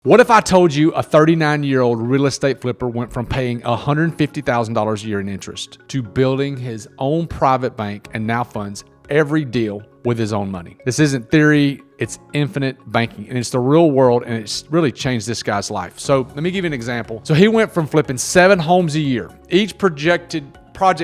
What if I told you a 39-year-old real estate flipper went from paying $150,000 a year in interest to building his own private bank and now funds every deal with his own money? This isn't theory, it's infinite banking, and it's the real world, and it's really changed this guy's life. So let me give you an example. So he went from flipping 7 homes a year. Each project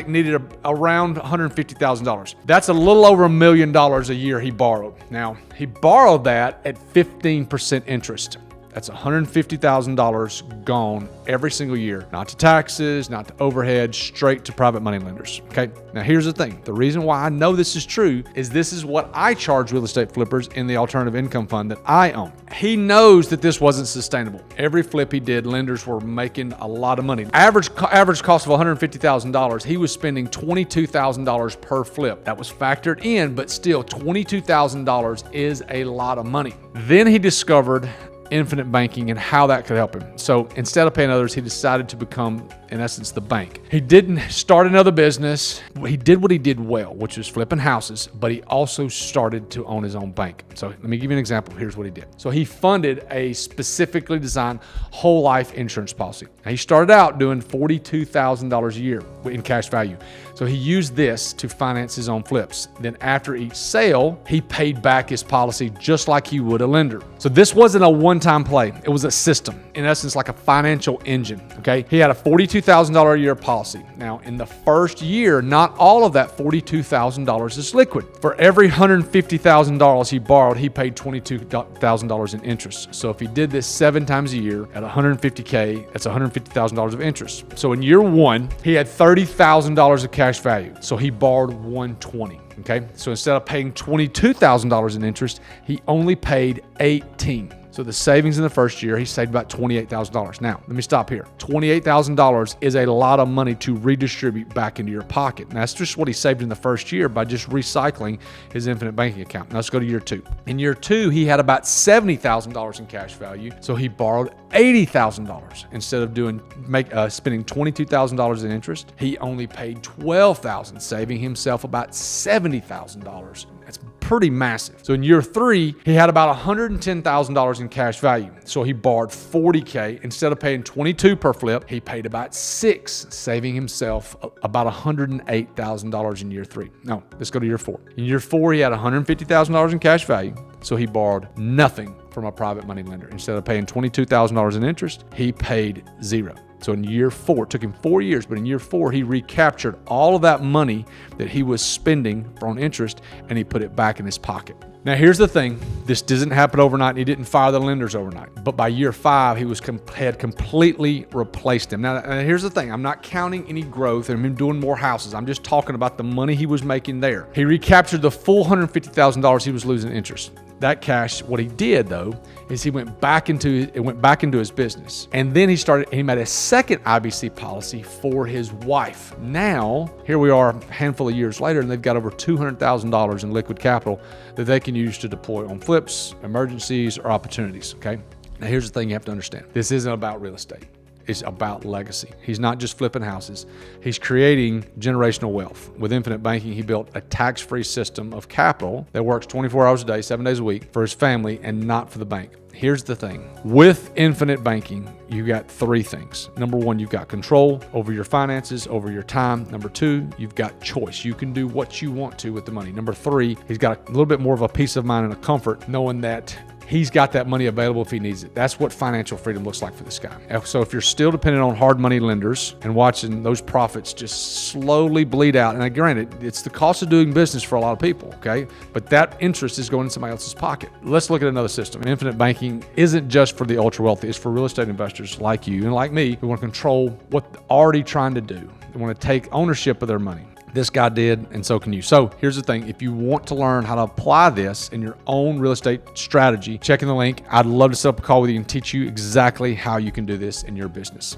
needed around $150,000. That's a little over $1 million a year he borrowed. Now, he borrowed that at 15% interest. That's $150,000 gone every single year. Not to taxes, not to overhead, straight to private money lenders. Okay, now here's the thing. The reason why I know this is true is this is what I charge real estate flippers in the alternative income fund that I own. He knows that this wasn't sustainable. Every flip he did, lenders were making a lot of money. Average cost of $150,000, he was spending $22,000 per flip. That was factored in, but still $22,000 is a lot of money. Then he discovered infinite banking and how that could help him. So instead of paying others, he decided to become, in essence, the bank. He didn't start another business. He did what he did well, which was flipping houses, but he also started to own his own bank. So let me give you an example. Here's what he did. So he funded a specifically designed whole life insurance policy. Now, he started out doing $42,000 a year in cash value. So he used this to finance his own flips. Then after each sale, he paid back his policy just like he would a lender. So this wasn't a one-time play. It was a system, in essence, like a financial engine, okay? He had a $42,000 a year policy. Now, in the first year, not all of that $42,000 is liquid. For every $150,000 he borrowed, he paid $22,000 in interest. So if he did this 7 times a year at $150K, that's $150,000 of interest. So in year 1, he had $30,000 of cash value. So he borrowed $120,000. Okay, so instead of paying $22,000 in interest, he only paid $18,000. So the savings in the first year, he saved about $28,000. Now, let me stop here. $28,000 is a lot of money to redistribute back into your pocket. And that's just what he saved in the first year by just recycling his infinite banking account. Now let's go to year 2. In year 2, he had about $70,000 in cash value. So he borrowed $80,000. Instead of spending $22,000 in interest, he only paid $12,000, saving himself about $70,000. That's pretty massive. So in year 3, he had about $110,000 in cash value. So he borrowed $40K. Instead of paying $22,000 per flip, he paid about $6,000, saving himself about $108,000 in year 3. Now, let's go to year 4. In year 4, he had $150,000 in cash value. So he borrowed nothing from a private money lender. Instead of paying $22,000 in interest, he paid $0. So in year 4, it took him 4 years, but in year 4, he recaptured all of that money that he was spending on interest, and he put it back in his pocket. Now, here's the thing. This doesn't happen overnight, and he didn't fire the lenders overnight. But by year 5, he had completely replaced them. Now, here's the thing. I'm not counting any growth and him doing more houses. I'm just talking about the money he was making there. He recaptured the full $150,000 he was losing interest. That cash, what he did though, is he went back into his business. And then he made a second IBC policy for his wife. Now, here we are a handful of years later, and they've got over $200,000 in liquid capital that they can use to deploy on flips, emergencies, or opportunities, okay? Now, here's the thing you have to understand. This isn't about real estate. It's about legacy. He's not just flipping houses. He's creating generational wealth. With infinite banking, he built a tax-free system of capital that works 24 hours a day, 7 days a week for his family and not for the bank. Here's the thing. With infinite banking, you got 3 things. Number 1, you've got control over your finances, over your time. Number 2, you've got choice. You can do what you want to with the money. Number 3, he's got a little bit more of a peace of mind and a comfort knowing that he's got that money available if he needs it. That's what financial freedom looks like for this guy. So if you're still dependent on hard money lenders and watching those profits just slowly bleed out, and granted, it's the cost of doing business for a lot of people, okay? But that interest is going in somebody else's pocket. Let's look at another system. Infinite banking isn't just for the ultra wealthy. It's for real estate investors like you and like me who want to control what they're already trying to do. They want to take ownership of their money. This guy did, and so can you. So here's the thing. If you want to learn how to apply this in your own real estate strategy, check in the link. I'd love to set up a call with you and teach you exactly how you can do this in your business.